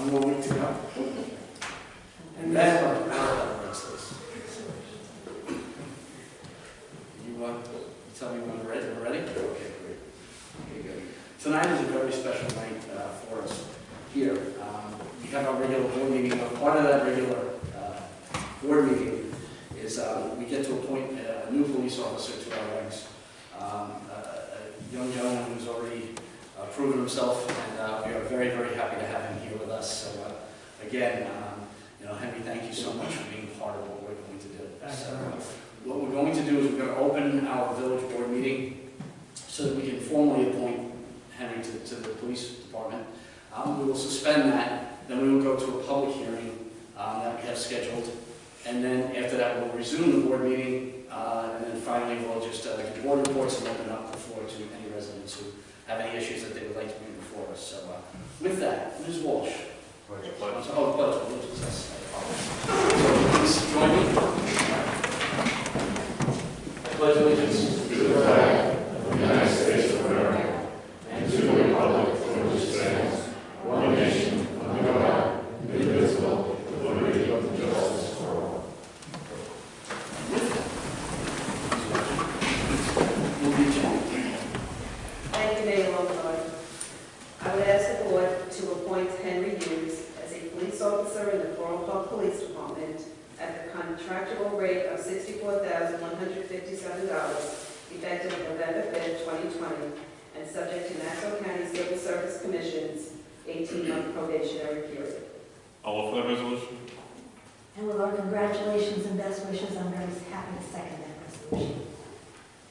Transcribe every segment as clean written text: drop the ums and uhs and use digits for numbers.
One more week to go. And then, you tell me when we're ready? Okay, great. Okay, good. Tonight is a very special night for us here. We have our regular board meeting. Part of that regular board meeting is we get to appoint a new police officer to our ranks. A young gentleman who's already proven himself, and we are very, very happy to have him here with us. So again, Henry, thank you so much for being part of what we're going to do. So, what we're going to do is we're going to open our village board meeting so that we can formally appoint Henry to the police department. We will suspend that, then we will go to a public hearing that we have scheduled, and then after that we'll resume the board meeting, and then finally we'll just get board reports and open up the floor to any residents who have any issues that they would like to bring before us. So with that, Ms. Walsh. Pledge. Oh, pledge. Please join me. I pledge allegiance to the flag of the United States of America and to the republic for which it stands, one nation, under God, indivisible, with liberty and justice for all. Thank you, Mayor Lombardi. I would ask the board to appoint Henry Hughes as a police officer in the Floral Police Department at the contractual rate of $64,157, effective November 5th, 2020, and subject to Nassau County Civil Service Commission's 18-month probationary period. I'll offer that resolution. And with our congratulations and best wishes, I'm very happy to second that resolution.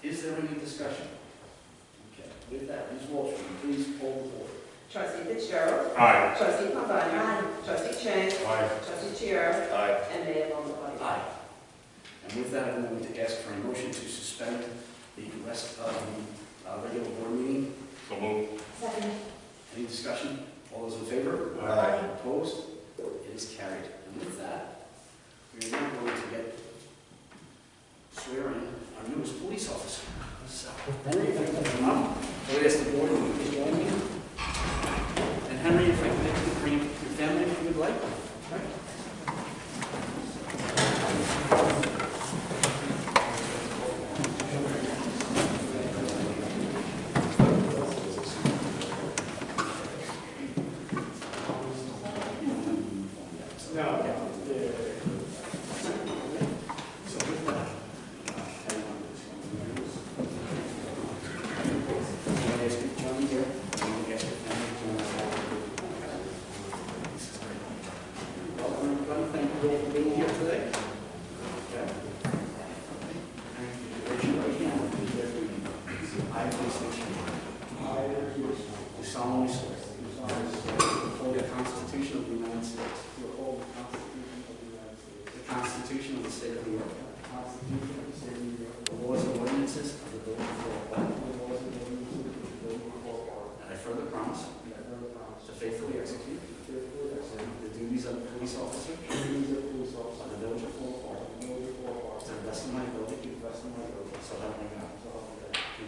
Is there any discussion? Okay. With that, Ms. Walsh, please poll the board. Trustee Fitzgerald. Aye. Trustee Pambana. Aye. Trustee Chang. Aye. Trustee Chiara. Aye. And Mayor Lombardi. Aye. And with that, I'm going to ask for a motion to suspend the rest of the regular board meeting. So moved. Second. Any discussion? All those in favor? Aye. Opposed? It is carried. And with that, we are now going to swear in our newest police officer. So, Henry, if I can come up, I would ask the board to please join me. And Henry, if I can bring your family if you would like. Right.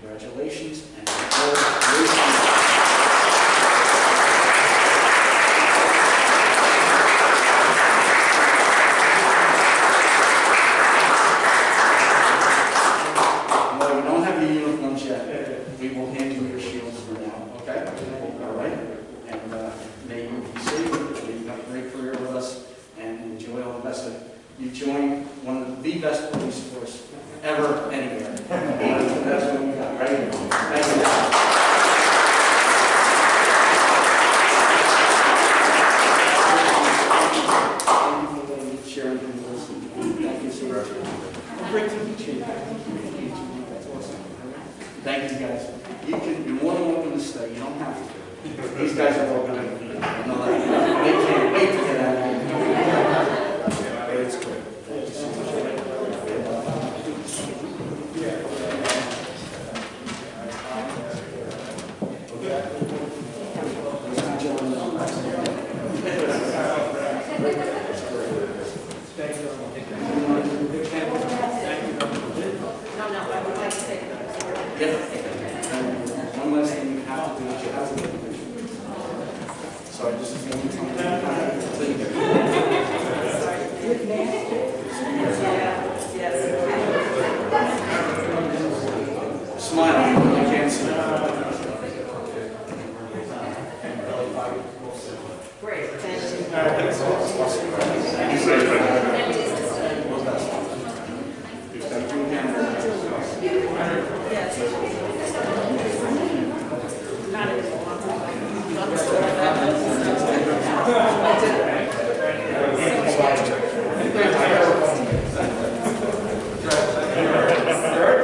Congratulations and we will hand you your shields for now, okay? All right? And may you be safe, may you have a great career with us, and enjoy all the best. You joined one of the best police force ever, anywhere. That's what we got, right? Thank you. Sharing with us. Thank you so much. Great to meet you. That's awesome. Thank you guys. You're more than welcome to stay. You don't have to. These guys are all going to leave. They can't wait to get out of here. It's great. Thank you so much. One last thing you have to do is you have to get a picture. this is the only time I think. With mask? Yes. Smile, I can't see. Great, thank you. Yes.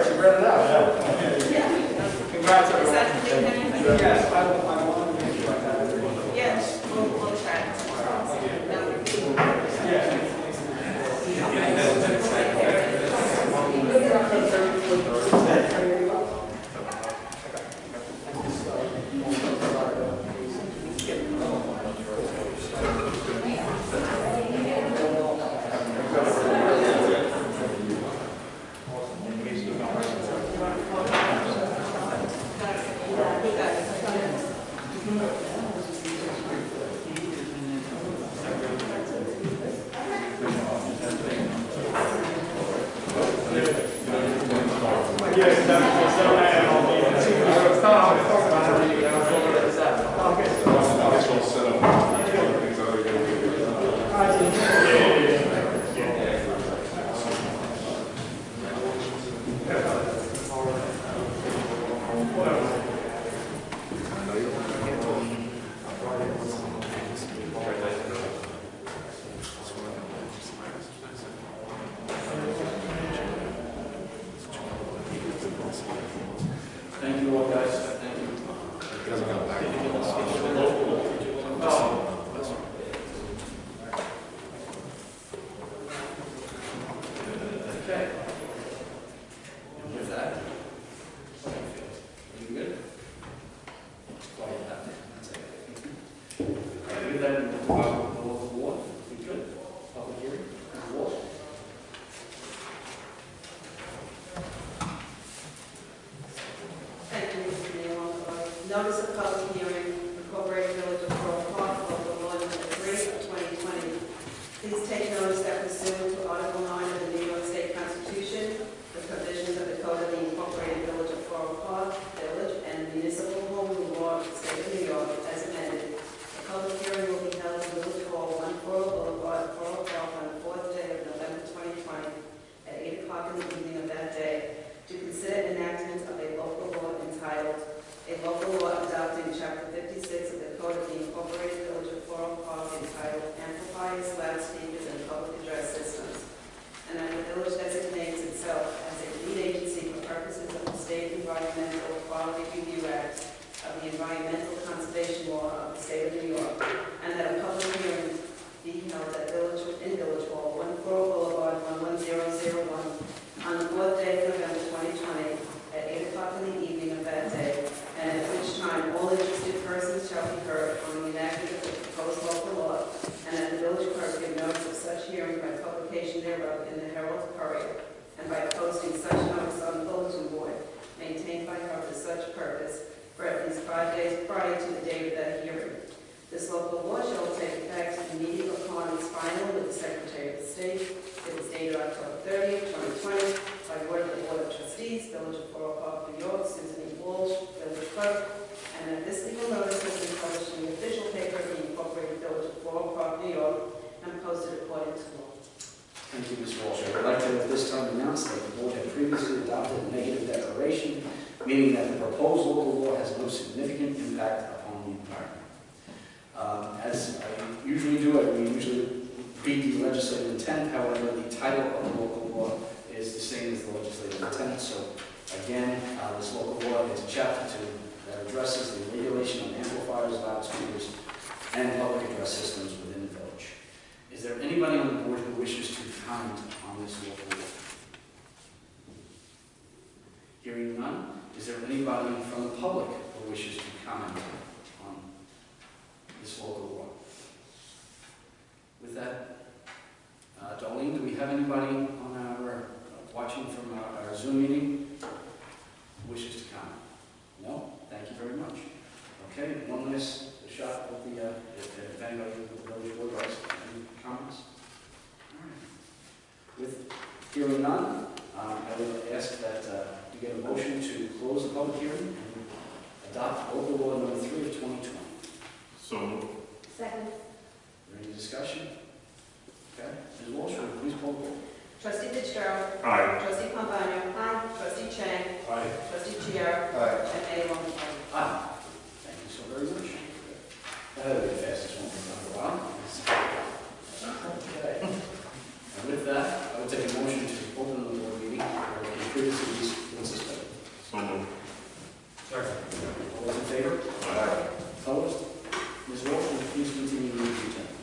She read it out. Congrats, Is that the thing, Henry? Yes, I want to make sure I have it. Yes, we'll try. Thank you all, guys. Thank you. Okay. And with that, how do you feel? Are you good? Quiet that. That's it. With that, we'll go out with the local law. We good? Public hearing? Law? Thank you, Mr. Neal. Notice of public hearing, Incorporated Village of Floral Park, local law number 3 of 2020. Please take notice that pursuant to Article 9 of the New York State Constitution, the provisions of the Code of the Incorporated Village of Floral Park, Village, and Municipal Home Rule Law of the State of New York as amended, a public hearing will be held in Village Hall, 1 Floral Boulevard, Floral Park, on the 4th day of November 2020 at 8 o'clock in the evening of that day, to consider enactment of a local law entitled, a local law adopting Chapter 56 of the Code of the Incorporated Village of Floral Park entitled Amplifiers, Loudspeakers, and Public Address Systems, and that the village designates itself as a lead agency for purposes of the State Environmental Quality Review Act of the Environmental Conservation Law of the State of New York, and that a public hearing be held at Village Hall, 1 Floral Boulevard, 11001, on the 4th day of November 2020 at 8 o'clock in the evening of that day, and at which time all interested persons shall be heard on the enactment of the proposed local law, and that the village clerk give notice of such hearing by publication thereof in the Herald Courier, and by posting such notice on the bulletin board maintained by her for such purpose for at least 5 days prior to the date of that hearing. This local law shall take effect immediately upon its final with the Secretary of State. It was dated October 30th, 2020, by word of the Board of Trustees, Village of Floral Park, New York, Susan E. Walsh, Village Clerk, and that this legal notice has been published in the official paper of the Incorporated Village of Floral Park, New York, and posted according to law. Thank you, Ms. Walsh. I would like to at this time announce that the board had previously adopted a negative declaration, meaning that the proposed local law has no significant impact upon the environment. As I usually do, we usually read the legislative intent. However, the title of the local law is the same as the legislative intent. So again, this local law is Chapter 2 that addresses the regulation of amplifiers, loudspeakers, and public address systems within the village. Is there anybody on the board who wishes to comment on this local law? Hearing none, is there anybody from the public who wishes to comment on this local law? With that, Darlene, do we have anybody on our watching from our Zoom meeting who wishes to comment? No? Thank you very much. Okay, one last shot of the anybody with the village board rights, any comments? All right. With hearing none, I would ask that we get a motion to close the public hearing and adopt local law number 3 of 2020. So moved. Second. Any discussion? Okay, Ms. Walsh, will you please poll the board? Trustee Fitzgerald. Aye. Trustee Pombana. Aye. Trustee Chang. Aye. Trustee Chiara. Aye. And Mayor Longfellow. Aye. Thank you so very much. That will be the fastest one we've done for a while. Okay. And with that, I will take a motion to open the board meeting where we can previously been suspended. So moved. Second. All those in favor? Aye. Opposed? Ms. Walsh, will you please continue with the agenda?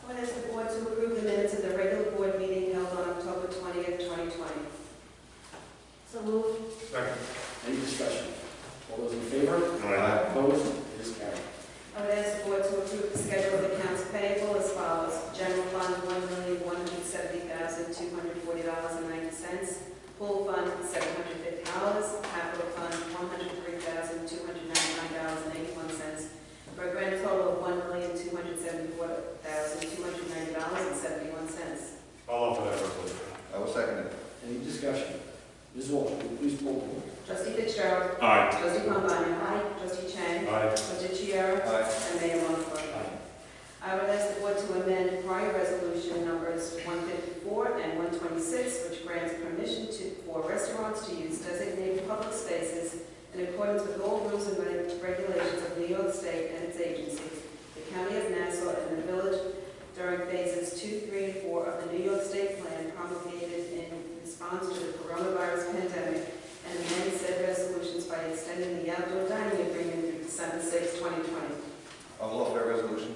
I would ask the board to approve the minutes of the regular board meeting held on October 20th, 2020. So moved. Second. Any discussion? All those in favor? Aye. Opposed? It is carried. I would ask the board to approve the schedule of accounts payable as follows. General fund, $1,170,240.90. Pool fund, $750. Capital fund, $103,299.81. For a grand total of $1,274,290.71. I'll offer that resolution. I will second it. Any discussion? Ms. Walsh, will you please poll the board? Trustee Fitzgerald. Aye. Trustee Pombana. Aye. Trustee Chang. Aye. Trustee Chiara. Aye. And Mayor Longfellow. Aye. I would ask the board to amend prior resolution numbers 154 and 126, which grants permission for restaurants to use designated public spaces in accordance with all rules and regulations of New York State and its agencies, the County of Nassau, and the Village during phases 2, 3, and 4 of the New York State Plan promulgated in response to the coronavirus pandemic, and amend said resolutions by extending the outdoor dining agreement through December 6, 2020. I will offer that resolution.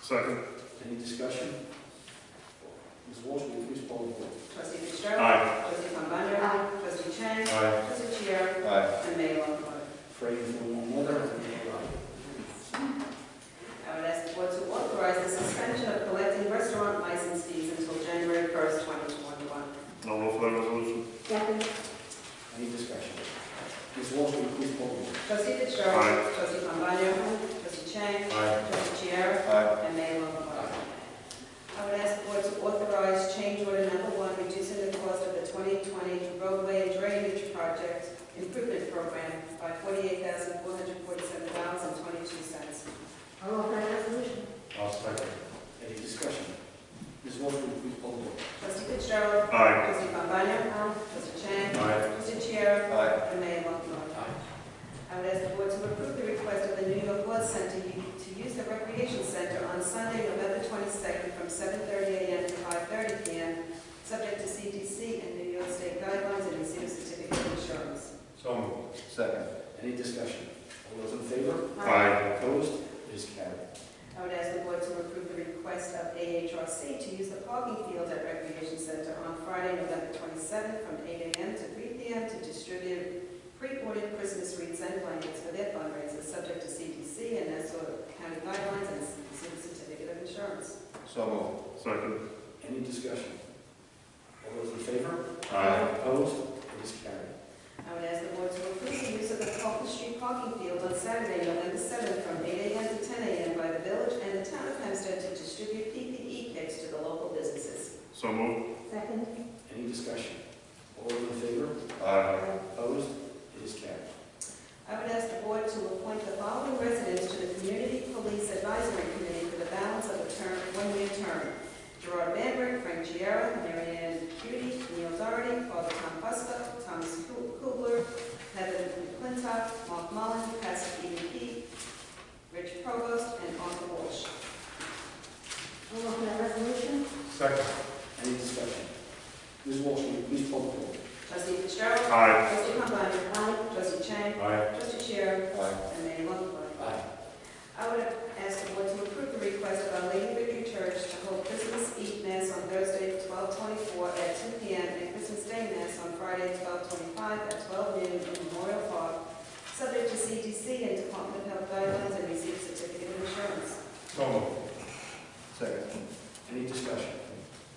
Second. Any discussion? Ms. Walsh, will you please poll the board? Trustee Fitzgerald. Aye. Trustee Pombana. Aye. Trustee Chang. Aye. Trustee Chiara. Aye. And Mayor Longfellow. Afraid for one another? I would ask the board to authorize the suspension of collecting restaurant license fees until January 1st, 2021. I'll offer that resolution. Second. Any discussion? Ms. Walsh, will you please poll the board? Trustee Fitzgerald. Aye. Trustee Pombana. Trustee Chang. Aye. Trustee Chiara. Aye. And Mayor Longfellow. I would ask the board to authorize change order number 1, reducing the cost of the 2020 roadway and drainage project improvement program by $48,447.22. I'll offer that resolution. I'll second. Any discussion? Ms. Walsh, will you please poll the board? Trustee Fitzgerald. Aye. Trustee Pombana. Aye. Trustee Chang. Aye. Trustee Chiara. Aye. And Mayor Longfellow. Aye. I would ask the board to approve the request of the New York Blood Center to use the Recreation Center on Sunday, November 22nd from 7:30 a.m. to 5:30 p.m., subject to CDC and New York State guidelines and receive a certificate of insurance. So moved. Second. Any discussion? All those in favor? Aye. Opposed? It is carried. I would ask the board to approve the request of AHRC to use the parking field at Recreation Center on Friday, November 27th from 8 a.m. to 3 p.m. to distribute pre-ordered Christmas wreaths and blankets for their fundraisers, subject to CDC and Nassau County guidelines and receive a certificate of insurance. So moved. Second. Any discussion? All those in favor? Aye. Opposed? It is carried. I would ask the board to approve the use of the Fulton Street parking field on Saturday, November 7th from 8 a.m. to 10 a.m. by the village and the town of Hempstead to distribute PPE kits to the local businesses. So moved. Second. Any discussion? All those in favor? Aye. Opposed? It is carried. I would ask the board to appoint the following residents to the Community Police Advisory Committee for the balance of a term, one-year term. Gerard Bandrick, Frank Chiara, Mary Ann Cutie, Neil Doherty, Father Tom Fusco, Thomas Kugler, Heather McClintock, Mark Mullen, Patrick E.D.P., Rich Provost, and Arthur Walsh. I'll offer that resolution. Second. Any discussion? Ms. Walsh, will you please poll the board? Trustee Fitzgerald. Aye. Trustee Pombana. Aye. Trustee Chang. Aye. Trustee Chiara. Aye. And Mayor Longfellow. Aye. I would ask the board to approve the request of Our Lady Victory Church to hold Christmas Eve Mass on Thursday, 12/24 at 2 p.m. and Christmas Day Mass on Friday, 12/25 at 12 noon in Memorial Park, subject to CDC and Department of Health guidelines and receive a certificate of insurance. So moved. Second. Any discussion?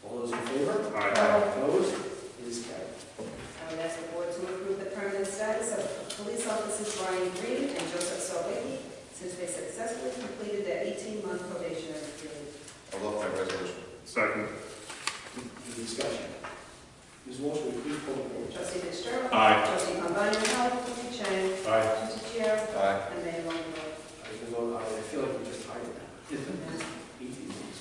All those in favor? Aye. Opposed? It is carried. I would ask the board to approve the permanent status of police officers Brian Green and Joseph Sawicki, since they successfully completed completed their 18-month probationary period. I'll offer that resolution. Second. Any discussion? Ms. Walsh, will you please pull the board? Trustee Fitzgerald. Aye. Trustee Pambana? Trustee Chang. Aye. Trustee Chiara. Aye. And Mayor Longfellow. I will vote aye. I feel like we just hired them. 18 months.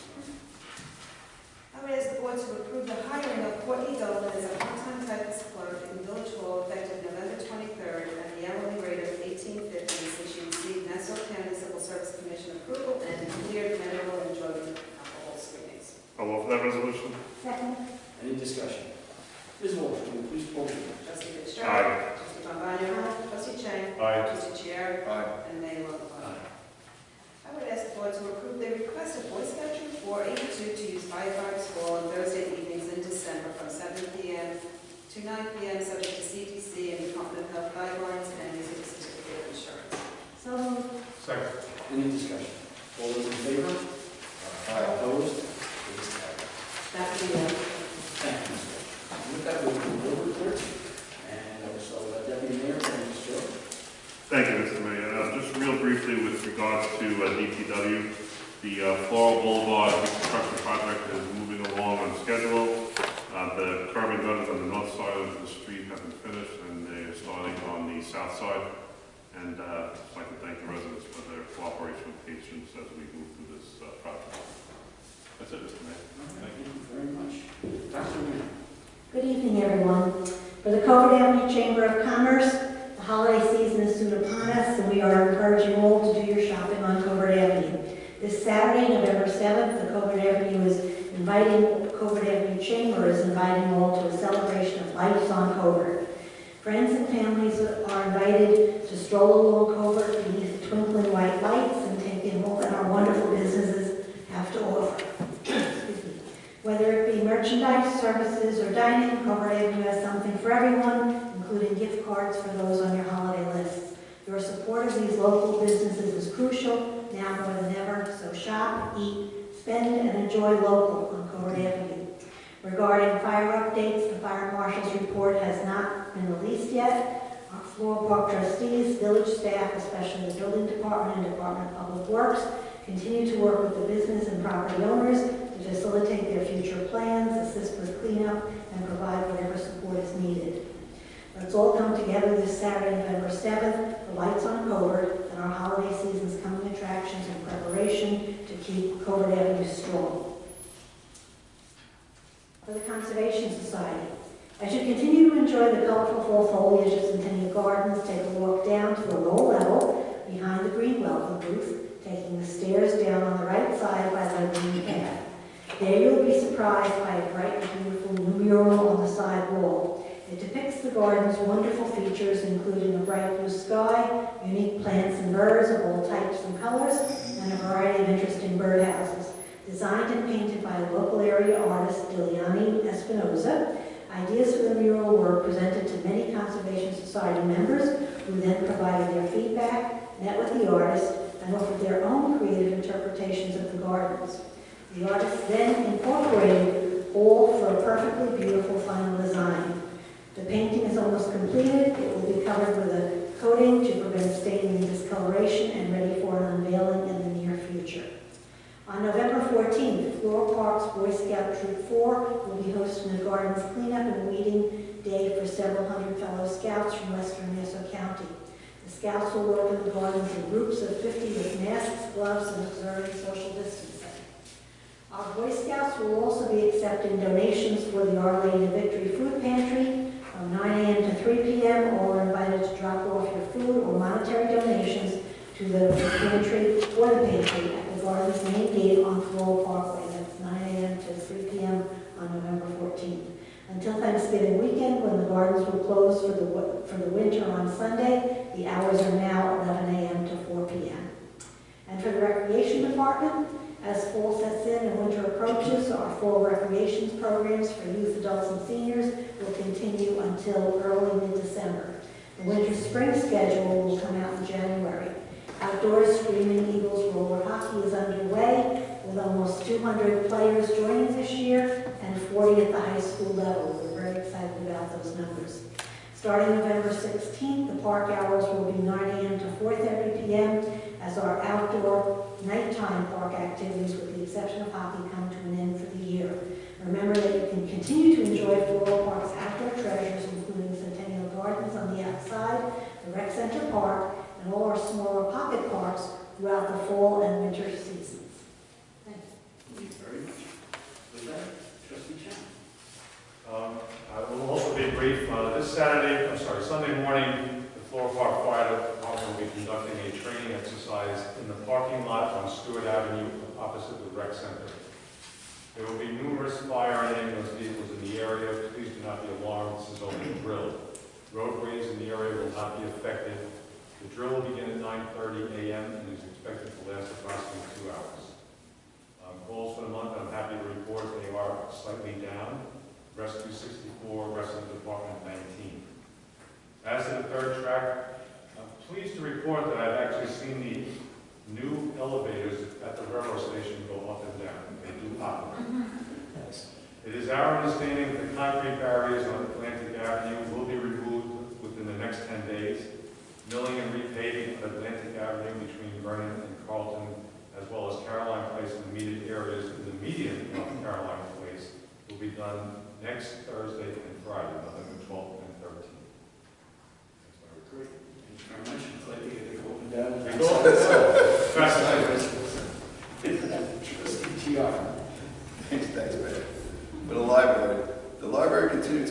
I would ask the board to approve the hiring of Courtney Dolan as a part-time typist clerk in Village Hall effective November 23rd at the hourly rate of $18.50 since she received Nassau County Civil Service Commission approval and cleared medical and drug and alcohol screenings. I'll offer that resolution. Second. Any discussion? Ms. Walsh, will you please pull the board? Trustee Fitzgerald. Aye. Trustee Pambana? Trustee Chang. Aye. Trustee Chiara. Aye. And Mayor Longfellow. Aye. I would ask the board to approve the request of Boy Scout Troop 482 to use firefighters' hall on Thursday evenings in December from 7 p.m. to 9 p.m. subject to CDC and Department of Health guidelines and using certificate of insurance. So moved. Second. Any discussion? All those in favor? Aye. Opposed? It is carried. Back to you. Thank you, Ms. Walsh. With that, we'll move over report. And I will start with Deputy Mayor and Ms. Joe. Thank you, Mr. Mayor. Just real briefly with regards to DPW, the Floral Boulevard reconstruction project is moving along on schedule. The curb and gutters on the north side of the street have been finished, and they're starting on the south side. And I'd like to thank the residents for their cooperation and patience as we move through this project. That's it, Mr. Mayor. Thank you very much. Dr. Mayor. Good evening, everyone. For the Covert Avenue Chamber of Commerce, the holiday season is soon upon us, and we are encouraging all to do your shopping on Covert Avenue. This Saturday, November 7th, the Covert Avenue Chamber is inviting all to a celebration of lights on Covert. Friends and families are invited to stroll along Covert beneath the twinkling white lights and take in all that our wonderful businesses have to offer. Excuse me. Whether it be merchandise, services, or dining, Covert Avenue has something for everyone, including gift cards for those on your holiday lists. Your support of these local businesses is crucial now more than ever, so shop, eat, spend, and enjoy local on Covert Avenue. Regarding fire updates, the fire marshal's report has not been released yet. Our Floral Park trustees, village staff, especially the building department and Department of Public Works, continue to work with the business and property owners to facilitate their future plans, assist with cleanup, and provide whatever support is needed. Let's all come together this Saturday, November 7th, for Lights on Covert and our holiday season's coming attractions in preparation to keep Covert Avenue strong. For the Conservation Society, as you continue to enjoy the colorful fall foliages in Tenny Gardens, take a walk down to the low level behind the green welcome booth, taking the stairs down on the right side by the green path. There you'll be surprised by a bright and beautiful new mural on the side wall. It depicts the garden's wonderful features, including a bright blue sky, unique plants and birds of all types and colors, and a variety of interesting birdhouses. Designed and painted by local area artist Diliani Espinoza, ideas for the mural were presented to many Conservation Society members, who then provided their feedback, met with the artist, and offered their own creative interpretations of the gardens. The artists then incorporated all for a perfectly beautiful final design. The painting is almost completed. It will be covered with a coating to prevent staining and discoloration and ready for an unveiling in the near future. On November 14th, Floral Park's Boy Scout Troop 4 will be hosting a gardens cleanup and weeding day for several hundred fellow scouts from western Nassau County. The scouts will work in the gardens in groups of 50 with masks, gloves, and observing social distancing. Our Boy Scouts will also be accepting donations for the Our Lady of Victory Food Pantry from 9 a.m. to 3 p.m. All are invited to drop off your food or monetary donations to the pantry or the pantry at the garden's main gate on Floral Parkway. That's 9 a.m. to 3 p.m. on November 14th. Until Thanksgiving weekend, when the gardens will close for the winter on Sunday, the hours are now 11 a.m. to 4 p.m. And for the Recreation Department, as fall sets in and winter approaches, our fall recreations programs for youth, adults, and seniors will continue until early mid-December. The winter-spring schedule will come out in January. Outdoors Screaming Eagles roller hockey is underway with almost 200 players joining this year and 40 at the high school level. We're very excited about those numbers. Starting November 16th, the park hours will be 9 a.m. to 4:30 p.m. as our outdoor nighttime park activities, with the exception of hockey, come to an end for the year. Remember that you can continue to enjoy Floral Park's outdoor treasures, including Centennial Gardens on the outside, the Rec Center Park, and all our smaller pocket parks throughout the fall and winter seasons. Thank you. Thank you very much. With that, Trustee Chen. I will also be brief. Sunday morning, the Floral Park Fire Department will be conducting a training exercise in the parking lot on Stewart Avenue opposite the Rec Center. There will be numerous fire and ambulance vehicles in the area. Please do not be alarmed. This is only a drill. Roadways in the area will not be affected. The drill will begin at 9:30 a.m. and is expected to last approximately 2 hours. Calls for the month, I'm happy to report they are slightly down. Rescue 64, Rescue Department 19. As to the third track, I'm pleased to report that I've actually seen the new elevators at the railroad station go up and down. They do operate. It is our understanding that the concrete barriers on Atlantic Avenue will be removed within the next 10 days. Milling and repaving on Atlantic Avenue between Vernon and Carlton, as well as Caroline Place and the immediate areas in the median of Caroline Place, will be done next Thursday and Friday, November 12th and 13th. That's my report. Thank you very much. It's like they go up and down. They go up and Trustee Chiara. Thanks, man. For the library continues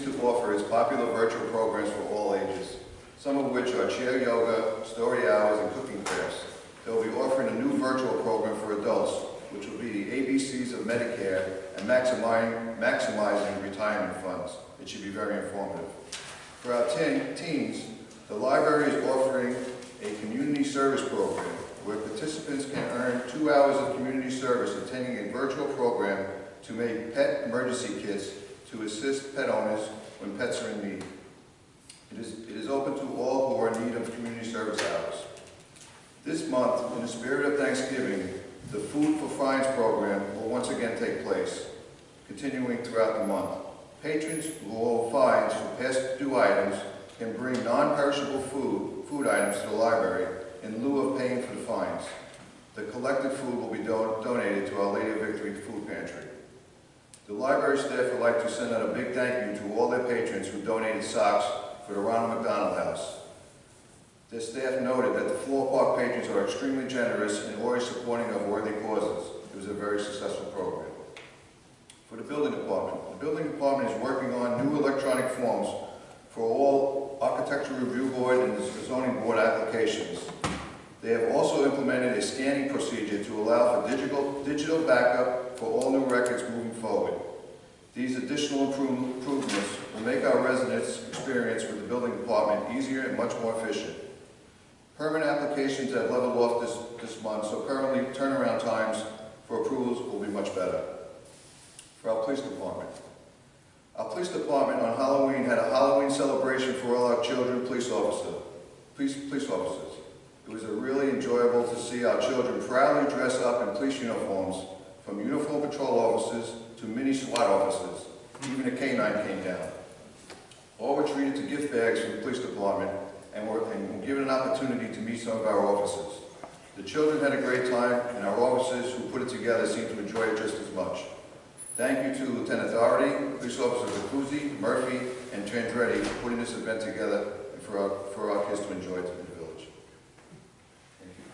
to offer its popular virtual programs for all ages, some of which are chair yoga, story hours, and cooking crafts. They will be offering a new virtual program for adults, which will be the ABCs of Medicare and maximizing retirement funds. It should be very informative. For our teens, the library is offering a community service program where participants can earn 2 hours of community service attending a virtual program to make pet emergency kits to assist pet owners when pets are in need. It is open to all who are in need of community service hours. This month, in the spirit of Thanksgiving, the Food for Fines program will once again take place, continuing throughout the month. Patrons who owe fines for past due items can bring non-perishable food items to the library in lieu of paying for the fines. The collected food will be donated to Our Lady of Victory Food Pantry. The library staff would like to send out a big thank you to all their patrons who donated socks for the Ronald McDonald House. Their staff noted that the Floral Park patrons are extremely generous and always supporting of worthy causes. It was a very successful program. For the building department is working on new electronic forms for all architectural review board and zoning board applications. They have also implemented a scanning procedure to allow for digital backup for all new records moving forward. These additional improvements will make our residents' experience with the building department easier and much more efficient. Permit applications have leveled off this month, so currently turnaround times for approvals will be much better. For our police department. Our police department on Halloween had a Halloween celebration for all our children police officers. It was really enjoyable to see our children proudly dress up in police uniforms, from uniform patrol officers to mini SWAT officers. Even a canine came down. All were treated to gift bags from the police department and were given an opportunity to meet some of our officers. The children had a great time, and our officers who put it together seemed to enjoy it just as much. Thank you to Lieutenant Doherty, Police Officers Capuzzi, Murphy, and Chandretti for putting this event together and for our kids to enjoy it in the village. Thank you.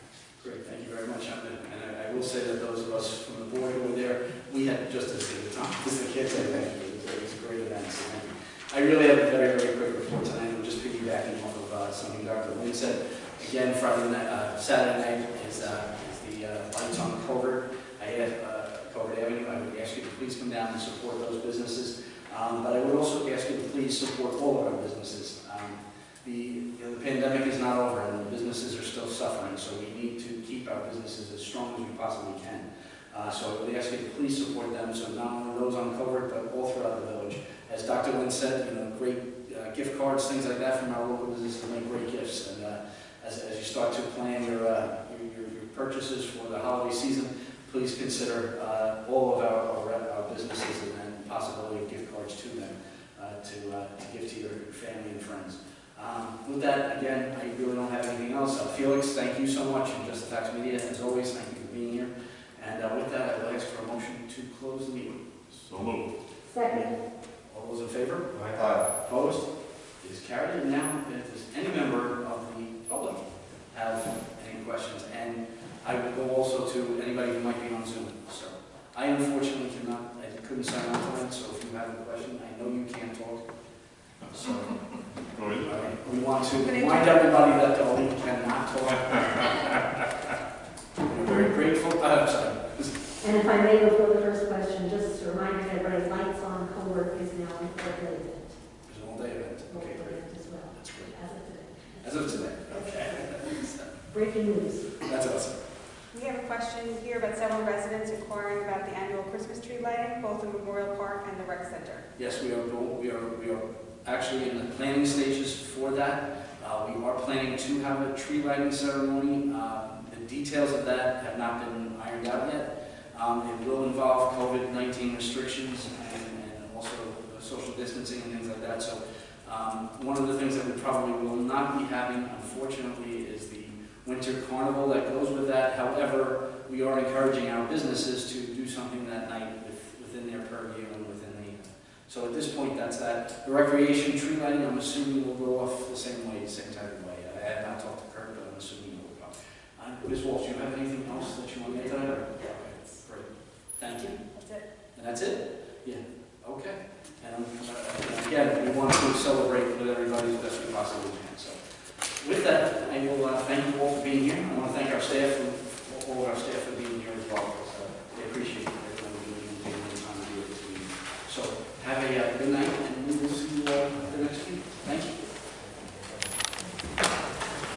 Great, thank you very much. And I will say that those of us from the board who were there, we had just as good a time as the kids. I think it was a great event. So thank you. I really have a very, very quick report tonight. I'm just piggybacking off of something Dr. Lynn said. Again, Saturday night is the lights on Covert. Covert Avenue. I would ask you to please come down and support those businesses. But I would also ask you to please support all of our businesses. The pandemic is not over and the businesses are still suffering, so we need to keep our businesses as strong as we possibly can. So I would ask you to please support them, so not only those on Covert, but all throughout the village. As Dr. Lynn said, great gift cards, things like that from our local businesses make great gifts. And as you start to plan your purchases for the holiday season, please consider all of our businesses and possibility of gift cards to them to give to your family and friends. With that, again, I really don't have anything else. Felix, thank you so much, and Just the Facts Media, as always, thank you for being here. And with that, I will ask for a motion to close the meeting. So moved. Second. All those in favor? Aye. Opposed? It is carried. And now, if there's any member of the public have any questions, and I will go also to anybody who might be on Zoom. So I unfortunately couldn't sign on tonight, so if you have a question, I know you can't talk. So Go ahead. we want to remind everybody that the link cannot talk. We're very grateful. Sorry. And if I may, before the first question, just a reminder that everybody, Lights On Co-work is now an all-day event. There's an all-day event. Okay, All-day great. event as well, That's great. as of today. As of today. Okay. Breaking news. That's awesome. We have a question here about several residents inquiring about the annual Christmas tree lighting, both in Memorial Park and the Rec Center. Yes, we are actually in the planning stages for that. We are planning to have a tree lighting ceremony. The details of that have not been ironed out yet. It will involve COVID-19 restrictions and also social distancing and things like that. So one of the things that we probably will not be having, unfortunately, is the winter carnival that goes with that. However, we are encouraging our businesses to do something that night within their purview and within the... So at this point, that's that. The recreation tree lighting, I'm assuming will go off the same way, same type of way. I have not talked to Kurt, but I'm assuming it will go. Ms. Walsh, do you have anything else that you want to get tonight? Okay, great. Thank you. That's it. And that's it? Yeah. Okay. And again, we want to celebrate with everybody as best we possibly can. So with that, I will thank you all for being here. I want to thank our staff, all of our staff for being here as well. So they appreciate it. Everyone being here and taking the time to do this meeting. So have a good night.